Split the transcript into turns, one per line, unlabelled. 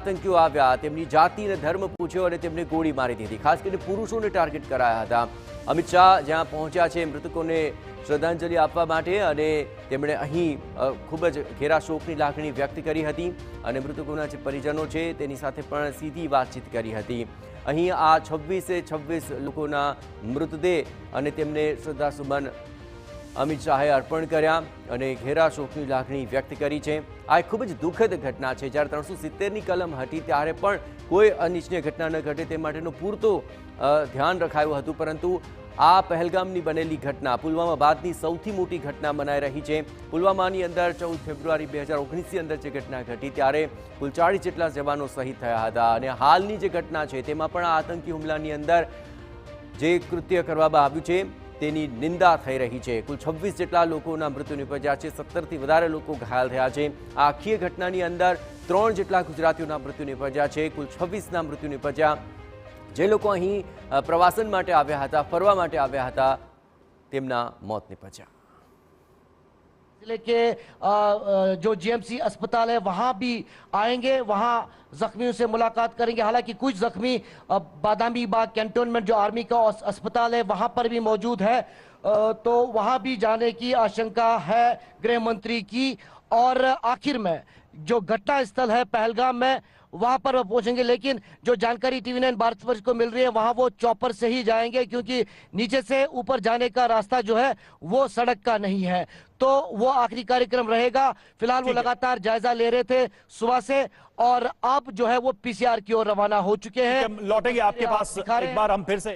આતંકીઓ આવ્યા, તેમની જાતિ અને ધર્મ પૂછ્યો અને તેમને ગોળી મારી દીધી. ખાસ કરીને પુરુષોને ટાર્ગેટ કરાયા હતા. અમિત શાહ જ્યાં પહોંચ્યા છે મૃતકોને શ્રદ્ધાંજલિ આપવા માટે, અને તેમણે અહીં ખૂબ જ ઘેરા શોકની લાગણી વ્યક્ત કરી હતી અને મૃતકોના જે પરિજનો છે તેની સાથે પણ સીધી વાતચીત કરી હતી. અહીં આ 26 લોકોના મૃતદેહ અને તેમને શ્રદ્ધાસુમન અમિત શાહે અર્પણ કર્યા અને ઘેરા શોકની લાગણી વ્યક્ત કરી છે. આ એક ખૂબ જ દુઃખદ ઘટના છે. જ્યારે 370ની કલમ હતી ત્યારે પણ કોઈ અનિચ્છનીય ઘટના ન ઘટે તે માટેનો પૂરતો ધ્યાન રખાયું હતું, પરંતુ આ પહેલગામની બનેલી ઘટના પુલવામા બાદની સૌથી મોટી ઘટના મનાઈ રહી છે. પુલવામાની અંદર 14 ફેબ્રુઆરી 2019ની અંદર જે ઘટના ઘટી ત્યારે કુલ 40 જેટલા જવાનો શહીદ થયા હતા અને હાલની જે ઘટના છે તેમાં પણ આ આતંકી હુમલાની અંદર જે કૃત્ય કરવામાં આવ્યું છે તેની નિંદા થઈ રહી છે. કુલ 26 જેટલા લોકોના મૃત્યુ નિપજ્યા છે, 17થી વધારે લોકો ઘાયલ થયા છે. આ આખી ઘટનાની અંદર 3 જેટલા ગુજરાતીઓના મૃત્યુ નિપજ્યા છે, કુલ 26ના મૃત્યુ નિપજ્યા. જે લોકો અહીં પ્રવાસન માટે આવ્યા હતા, ફરવા માટે આવ્યા હતા, તેમના મોત निपजा.
जिले के जो जीएमसी अस्पताल है वहां भी आएंगे, वहां जख्मियों से मुलाकात करेंगे. हालांकि कुछ जख्मी बादामी बाग कैंटोनमेंट जो आर्मी का अस्पताल है वहां पर भी मौजूद है, तो वहां भी जाने की आशंका है गृह मंत्री की. और आखिर में जो घटना स्थल है पहलगाम में वहां पर वो पहुंचेंगे, लेकिन जो जानकारी TV9 भारतवर्ष को मिल रही है वहां वो चॉपर से ही जाएंगे, क्योंकि नीचे से ऊपर जाने का रास्ता जो है वो सड़क का नहीं है. तो वो आखिरी कार्यक्रम रहेगा. फिलहाल वो लगातार जायजा ले रहे थे सुबह से और अब जो है वो PCR की ओर रवाना हो चुके हैं.
लौटेंगे आपके पास एक बार हम फिर से.